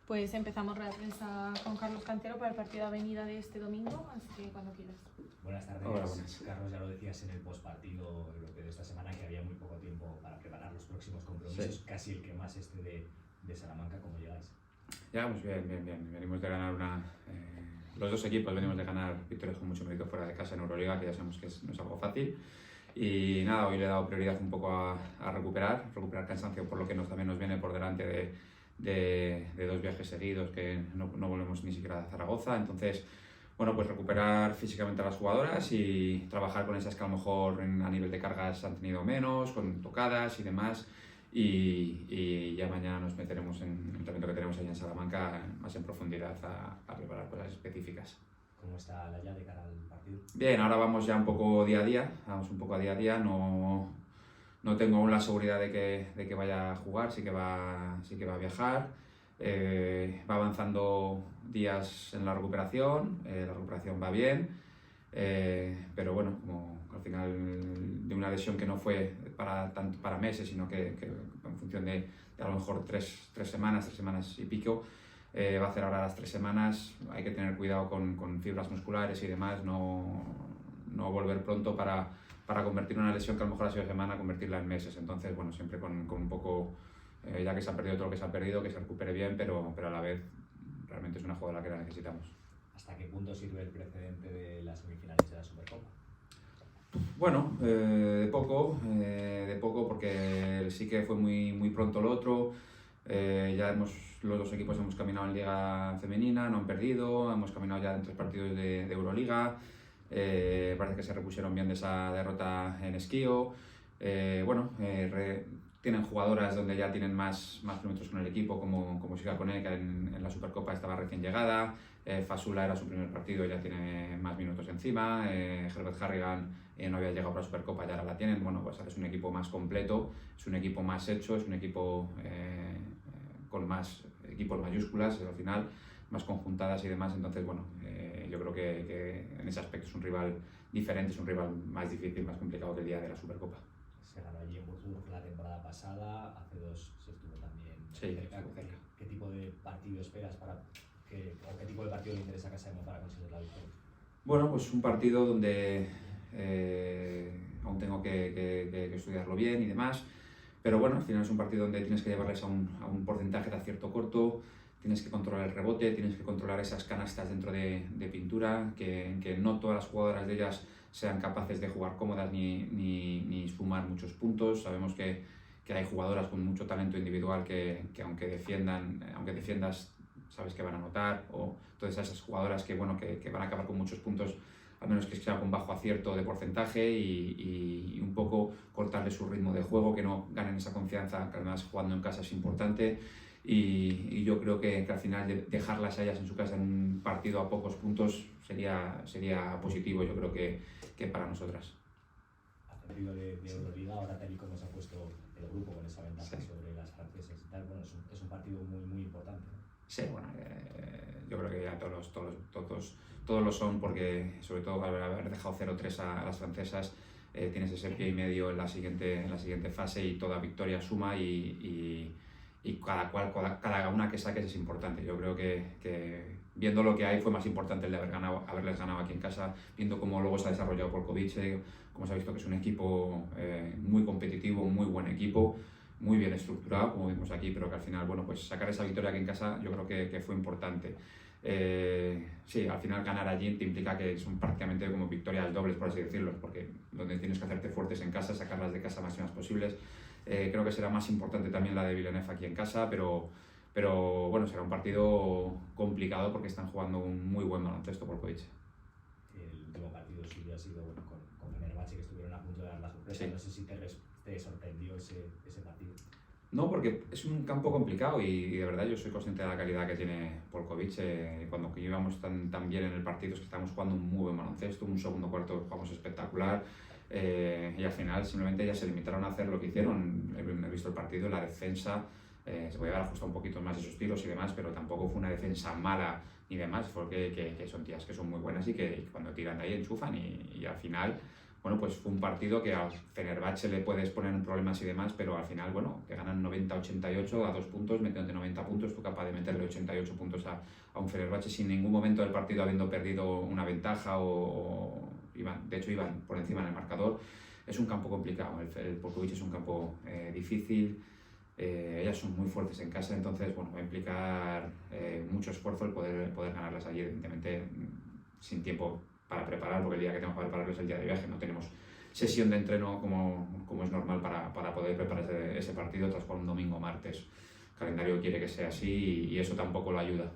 Pues empezamos la prensa con Carlos Cantero para el partido de Avenida de este domingo, así que cuando quieras. Buenas tardes. Hola, buenas. Carlos, ya lo decías en el postpartido europeo de esta semana, que había muy poco tiempo para preparar los próximos compromisos, Sí. casi el que más de Salamanca. ¿Cómo llegáis? Llegamos bien. Venimos de ganar los dos equipos venimos de ganar victorias con mucho mérito fuera de casa en Euroliga, que ya sabemos que no es algo fácil. Y nada, hoy le he dado prioridad un poco a recuperar cansancio, por lo que también nos viene por delante de dos viajes seguidos, que no volvemos ni siquiera a Zaragoza. Entonces, bueno, pues recuperar físicamente a las jugadoras y trabajar con esas que a lo mejor a nivel de cargas han tenido menos, con tocadas y demás. Y ya mañana nos meteremos en el entrenamiento que tenemos allá en Salamanca más en profundidad a preparar cosas específicas. ¿Cómo está la ya de cara al partido? Bien, ahora vamos ya un poco día a día, no tengo aún la seguridad de que vaya a jugar, sí que va a viajar. Va avanzando días en la recuperación va bien, pero bueno, como al final de una lesión que no fue para meses, sino que en función de a lo mejor tres semanas y pico, va a hacer ahora las 3 semanas. Hay que tener cuidado con fibras musculares y demás, no volver pronto para convertir una lesión que a lo mejor ha sido semana, convertirla en meses. Entonces, bueno, siempre con un poco, ya que se ha perdido todo lo que se ha perdido, que se recupere bien, pero a la vez realmente es una jugadora que la necesitamos. ¿Hasta qué punto sirve el precedente de las semifinales de la Supercopa? Bueno, de poco, porque sí que fue muy pronto lo otro. Los dos equipos hemos caminado en Liga Femenina, no han perdido, hemos caminado ya en 3 partidos de Euroliga. Parece que se repusieron bien de esa derrota en Esquío. Tienen jugadoras donde ya tienen más kilómetros con el equipo, como Siga Koné, que en la Supercopa estaba recién llegada. Fasula era su primer partido, ya tiene más minutos encima. Herbert Harrigan no había llegado para la Supercopa, ya ahora la tienen. Bueno, pues es un equipo más completo, es un equipo más hecho, es un equipo con más equipos mayúsculas, al final, más conjuntadas y demás. Entonces, bueno, yo creo que en ese aspecto es un rival diferente, es un rival más difícil, más complicado que el día de la Supercopa. Se ganó allí en Würzburg la temporada pasada, hace 2 se estuvo también cerca. ¿Qué tipo de partido esperas o qué tipo de partido le interesa a Casa para conseguir la victoria? Bueno, pues un partido donde aún tengo que estudiarlo bien y demás, pero bueno, al final es un partido donde tienes que llevarles a un porcentaje de acierto corto, tienes que controlar el rebote, tienes que controlar esas canastas dentro de pintura, que no todas las jugadoras de ellas sean capaces de jugar cómodas ni sumar muchos puntos. Sabemos que hay jugadoras con mucho talento individual que aunque defiendas, sabes que van a anotar, o todas esas jugadoras que van a acabar con muchos puntos, al menos que sea con bajo acierto de porcentaje, y un poco cortarle su ritmo de juego, que no ganen esa confianza, que además jugando en casa es importante. Y yo creo que al final dejarlas a ellas en su casa en un partido a pocos puntos sería positivo, yo creo que para nosotras. Hace partido de Euroliga, ahora tal y como se ha puesto el grupo con esa ventaja sobre las francesas y tal, bueno, es un partido muy importante, ¿no? Sí, bueno, yo creo que ya todos lo son, porque sobre todo al haber dejado 0-3 a las francesas, tienes ese pie y medio en la siguiente fase, y toda victoria suma, y cada una que saques es importante. Yo creo que viendo lo que hay, fue más importante el de haberles ganado aquí en casa, viendo cómo luego se ha desarrollado Polkovice, cómo se ha visto que es un equipo muy competitivo, un muy buen equipo, muy bien estructurado, como vimos aquí, pero que al final, bueno, pues sacar esa victoria aquí en casa yo creo que fue importante. Sí, al final ganar allí te implica que son prácticamente como victorias dobles, por así decirlo, porque donde tienes que hacerte fuertes en casa, sacarlas de casa máximas posibles. Creo que será más importante también la de Villeneuve aquí en casa, pero bueno, será un partido complicado porque están jugando un muy buen baloncesto Polkovice. El último partido suyo ha sido con Fenerbahce, que estuvieron a punto de dar la sorpresa. Sí. No sé si te sorprendió ese partido. No, porque es un campo complicado, y de verdad yo soy consciente de la calidad que tiene Polkovice. Cuando íbamos tan bien en el partido, es que estábamos jugando un muy buen baloncesto, un segundo cuarto jugamos espectacular, y al final simplemente ya se limitaron a hacer lo que hicieron. He visto el partido, la defensa, se podía haber ajustado un poquito más esos tiros y demás, pero tampoco fue una defensa mala ni demás. Fue que son tías que son muy buenas y que cuando tiran de ahí enchufan, y al final bueno, pues fue un partido que a Fenerbahce le puedes poner en problemas y demás, pero al final, bueno, que ganan 90-88 a 2 puntos, metiéndote 90 puntos, fue capaz de meterle 88 puntos a un Fenerbahce sin ningún momento del partido habiendo perdido una ventaja de hecho iban por encima en el marcador. Es un campo complicado, el Popovic es un campo difícil, ellas son muy fuertes en casa, entonces bueno, va a implicar mucho esfuerzo el poder ganarlas allí, evidentemente sin tiempo para preparar, porque el día que tenemos para prepararlo es el día de viaje, no tenemos sesión de entreno como es normal para poder preparar ese partido tras jugar un domingo o martes. El calendario quiere que sea así y eso tampoco lo ayuda.